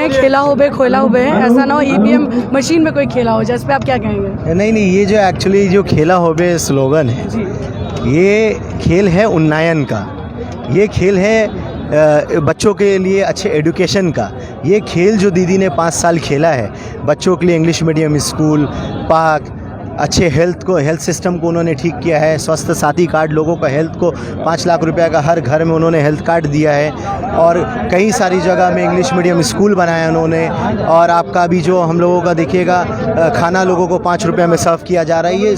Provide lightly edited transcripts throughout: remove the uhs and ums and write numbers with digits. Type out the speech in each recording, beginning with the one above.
हैं खेला हो बे खोला हो बे, ऐसा ना हो ईवीएम मशीन में कोई खेला हो जाए, इस पर आप क्या कहेंगे? नहीं, ये जो एक्चुअली जो खेला हो बे स्लोगन है, ये खेल है उन्नयन का, ये खेल है बच्चों के लिए अच्छे एजुकेशन का। ये खेल जो दीदी ने 5 साल खेला है बच्चों के लिए, इंग्लिश मीडियम स्कूल, पार्क, अच्छे हेल्थ सिस्टम को उन्होंने ठीक किया है। स्वास्थ्य साथी कार्ड, लोगों का हेल्थ को 5 लाख रुपए का हर घर में उन्होंने हेल्थ कार्ड दिया है। और कई सारी जगह में इंग्लिश मीडियम स्कूल बनाया उन्होंने। और आपका अभी जो हम लोगों का देखिएगा, खाना लोगों को 5 रुपये में सर्व किया जा रहा है। ये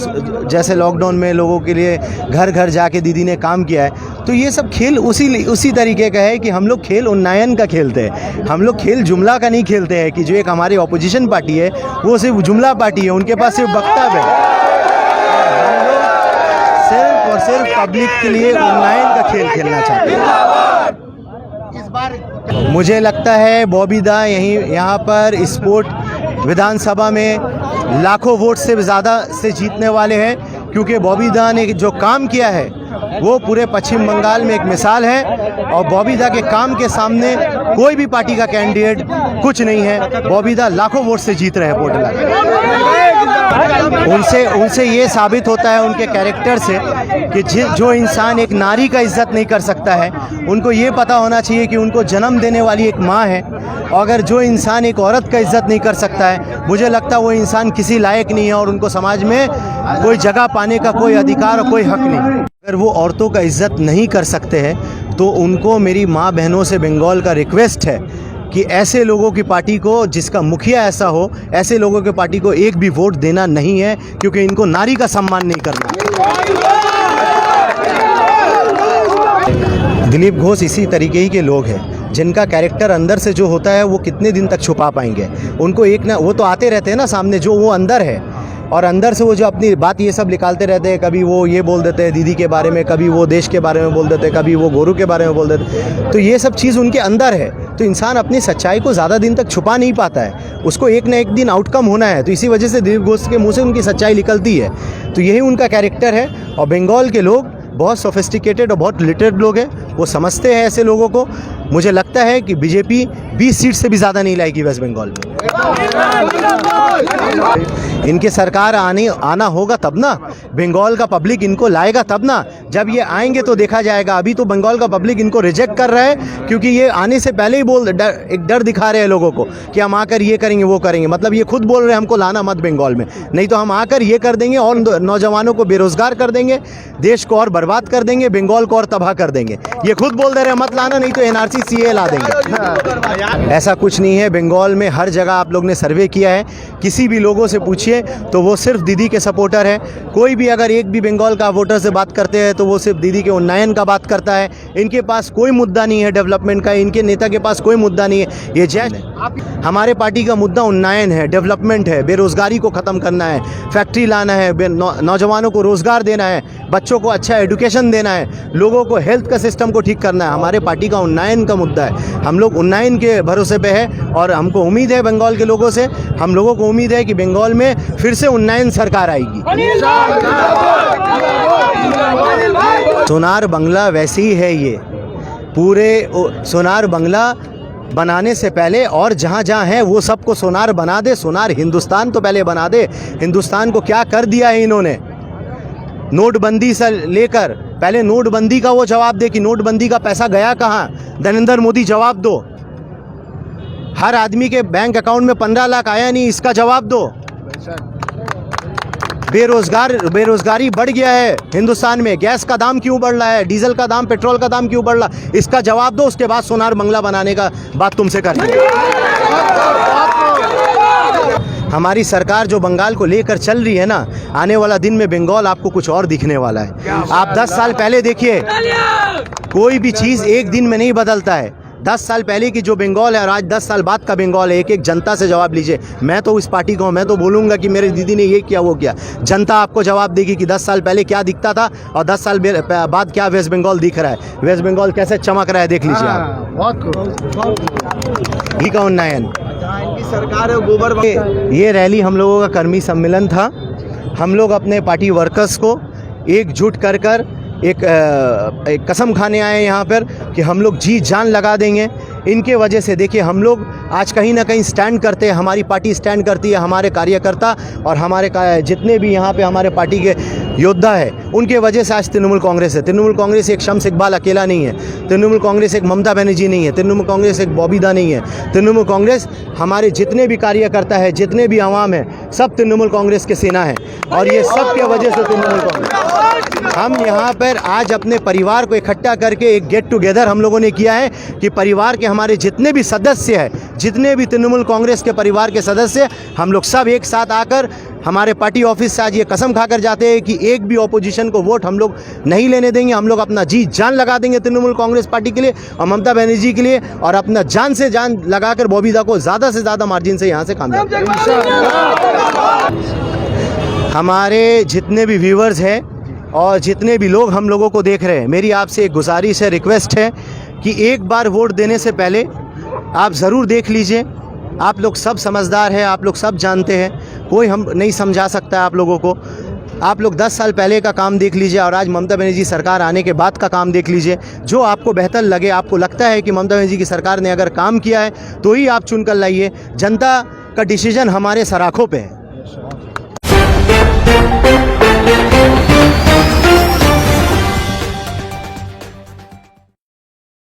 जैसे लॉकडाउन में लोगों के लिए घर घर जाके दीदी ने काम किया है। तो ये सब खेल उसी तरीके का है कि हम लोग खेल उन्नयन का खेलते हैं। हम लोग खेल जुमला का नहीं खेलते हैं कि जो एक हमारी ऑपोजिशन पार्टी है वो सिर्फ जुमला पार्टी है, उनके पास सिर्फ वक्तव्य है। हम लोग सिर्फ और सिर्फ पब्लिक के लिए उन्नयन का खेल खेलना चाहते हैं। इस बार मुझे लगता है बॉबी दा यहाँ पर स्पोर्ट विधानसभा में लाखों वोट से ज़्यादा से जीतने वाले हैं, क्योंकि बॉबी दा ने जो काम किया है वो पूरे पश्चिम बंगाल में एक मिसाल है। और बॉबी दा के काम के सामने कोई भी पार्टी का कैंडिडेट कुछ नहीं है। बॉबी दा लाखों वोट से जीत रहे हैं पोटला। उनसे ये साबित होता है उनके कैरेक्टर से कि जो इंसान एक नारी का इज्जत नहीं कर सकता है, उनको ये पता होना चाहिए कि उनको जन्म देने वाली एक माँ है। और अगर जो इंसान एक औरत का इज्जत नहीं कर सकता है, मुझे लगता है वो इंसान किसी लायक नहीं है और उनको समाज में कोई जगह पाने का कोई अधिकार और कोई हक नहीं। अगर वो औरतों का इज्जत नहीं कर सकते हैं तो उनको, मेरी माँ बहनों से बंगाल का रिक्वेस्ट है कि ऐसे लोगों की पार्टी को, जिसका मुखिया ऐसा हो, ऐसे लोगों की पार्टी को एक भी वोट देना नहीं है, क्योंकि इनको नारी का सम्मान नहीं करना। दिलीप घोष इसी तरीके ही के लोग हैं जिनका कैरेक्टर अंदर से जो होता है वो कितने दिन तक छुपा पाएंगे। उनको एक ना, वो तो आते रहते हैं ना सामने, जो वो अंदर है, और अंदर से वो जो अपनी बात ये सब निकालते रहते हैं। कभी वो ये बोल देते हैं दीदी के बारे में, कभी वो देश के बारे में बोल देते हैं, कभी वो गोरू के बारे में बोल देते हैं। तो ये सब चीज़ उनके अंदर है। तो इंसान अपनी सच्चाई को ज़्यादा दिन तक छुपा नहीं पाता है, उसको एक ना एक दिन आउटकम होना है। तो इसी वजह से दिलीप घोष के मुँह से उनकी सच्चाई निकलती है। तो यही उनका कैरेक्टर है। और बंगाल के लोग बहुत सोफिस्टिकेटेड और बहुत लिटरेट लोग हैं, वो समझते हैं ऐसे लोगों को। मुझे लगता है कि बीजेपी 20 सीट से भी ज़्यादा नहीं लाएगी वेस्ट बंगाल में। इनके सरकार आना होगा तब ना, बंगाल का पब्लिक इनको लाएगा तब ना। जब ये आएंगे तो देखा जाएगा। अभी तो बंगाल का पब्लिक इनको रिजेक्ट कर रहा है, क्योंकि ये आने से पहले ही एक डर दिखा रहे हैं लोगों को कि हम आकर ये करेंगे वो करेंगे। मतलब ये खुद बोल रहे हैं हमको लाना मत बंगाल में, नहीं तो हम आकर ये कर देंगे और नौजवानों को बेरोजगार कर देंगे, देश को और बर्बाद कर देंगे, बंगाल को और तबाह कर देंगे। ये खुद बोल दे रहे हैं मत लाना, नहीं तो NRC CA ला देंगे। ऐसा कुछ नहीं है। बंगाल में हर जगह आप लोग ने सर्वे किया है, किसी भी लोगों से पूछिए तो वो सिर्फ दीदी के सपोर्टर है। कोई भी अगर एक भी बंगाल का वोटर से बात करते हैं तो वो सिर्फ दीदी के उन्नयन का बात करता है। इनके पास कोई मुद्दा नहीं है डेवलपमेंट का, इनके नेता के पास कोई मुद्दा नहीं है। ये हमारे पार्टी का मुद्दा उन्नयन है, डेवलपमेंट है, बेरोजगारी को ख़त्म करना है, फैक्ट्री लाना है, नौजवानों को रोज़गार देना है, बच्चों को अच्छा एजुकेशन देना है, लोगों को हेल्थ का सिस्टम को ठीक करना है। हमारे पार्टी का उन्नयन का मुद्दा है। हम लोग उन्नयन के भरोसे पे है और हमको उम्मीद है बंगाल के लोगों से, हम लोगों को उम्मीद है कि बंगाल में फिर से उन्नयन सरकार आएगी। सोनार बंगला वैसे ही है। ये पूरे सोनार बंगला बनाने से पहले और जहाँ जहाँ है वो सबको सोनार बना दे। सोनार हिंदुस्तान तो पहले बना दे। हिंदुस्तान को क्या कर दिया है इन्होंने, नोटबंदी से लेकर, पहले नोटबंदी का वो जवाब दे कि नोटबंदी का पैसा गया कहाँ। नरेंद्र मोदी जवाब दो। हर आदमी के बैंक अकाउंट में 15 लाख आया नहीं, इसका जवाब दो। बेरोजगारी बढ़ गया है हिंदुस्तान में, गैस का दाम क्यों बढ़ रहा है, डीजल का दाम, पेट्रोल का दाम क्यों बढ़ रहा है, इसका जवाब दो। उसके बाद सोनार बंगला बनाने का बात तुमसे करेंगे। हमारी सरकार जो बंगाल को लेकर चल रही है ना, आने वाला दिन में बंगाल आपको कुछ और दिखने वाला है। आप 10 साल पहले देखिए, कोई भी चीज़ एक दिन में नहीं बदलता है। 10 साल पहले की जो बंगाल है और आज 10 साल बाद का बंगाल है, एक एक जनता से जवाब लीजिए। मैं तो इस पार्टी का हूँ, मैं तो बोलूँगा कि मेरी दीदी ने ये किया वो किया। जनता आपको जवाब देगी कि 10 साल पहले क्या दिखता था और 10 साल बाद क्या वेस्ट बंगाल दिख रहा है। वेस्ट बंगाल कैसे चमक रहा है देख लीजिए आप। ही का उन्नयन सरकार है गोबर। ये रैली हम लोगों का कर्मी सम्मेलन था। हम लोग अपने पार्टी वर्कर्स को एकजुट कर एक कसम खाने आए यहाँ पर कि हम लोग जी जान लगा देंगे इनके वजह से देखिए हम लोग आज कहीं ना कहीं स्टैंड करते हैं, हमारी पार्टी स्टैंड करती है, हमारे कार्यकर्ता और हमारे जितने भी यहाँ पे हमारे पार्टी के योद्धा है उनके वजह से आज तृणमूल कांग्रेस है। तृणमूल कांग्रेस एक शम्स इकबाल अकेला नहीं है, तृणमूल कांग्रेस एक ममता बनर्जी नहीं है, तृणमूल कांग्रेस एक बॉबीदा नहीं है। तृणमूल कांग्रेस हमारे जितने भी कार्यकर्ता है, जितने भी आवाम है, सब तृणमूल कांग्रेस के सेना है और ये सब के वजह से तृणमूल कांग्रेस। हम यहाँ पर आज अपने परिवार को इकट्ठा करके एक गेट टुगेदर हम लोगों ने किया है कि परिवार के हमारे जितने भी सदस्य हैं, जितने भी तृणमूल कांग्रेस के परिवार के सदस्य, हम लोग सब एक साथ आकर हमारे पार्टी ऑफिस से आज ये कसम खाकर जाते हैं कि एक भी ऑपोजिशन को वोट हम लोग नहीं लेने देंगे। हम लोग अपना जी जान लगा देंगे तृणमूल कांग्रेस पार्टी के लिए और ममता बनर्जी के लिए, और अपना जान से जान लगाकर बॉबीदा को ज़्यादा से ज़्यादा मार्जिन से यहाँ से कामयाब करेंगे। हमारे जितने भी व्यूअर्स हैं और जितने भी लोग हम लोगों को देख रहे हैं, मेरी आपसे एक गुजारिश है, रिक्वेस्ट है कि एक बार वोट देने से पहले आप ज़रूर देख लीजिए। आप लोग सब समझदार हैं, आप लोग सब जानते हैं, कोई हम नहीं समझा सकता है आप लोगों को। आप लोग 10 साल पहले का काम देख लीजिए और आज ममता बनर्जी सरकार आने के बाद का काम देख लीजिए। जो आपको बेहतर लगे, आपको लगता है कि ममता बनर्जी की सरकार ने अगर काम किया है तो ही आप चुन कर लाइए। जनता का डिसीजन हमारे सराखों पे है।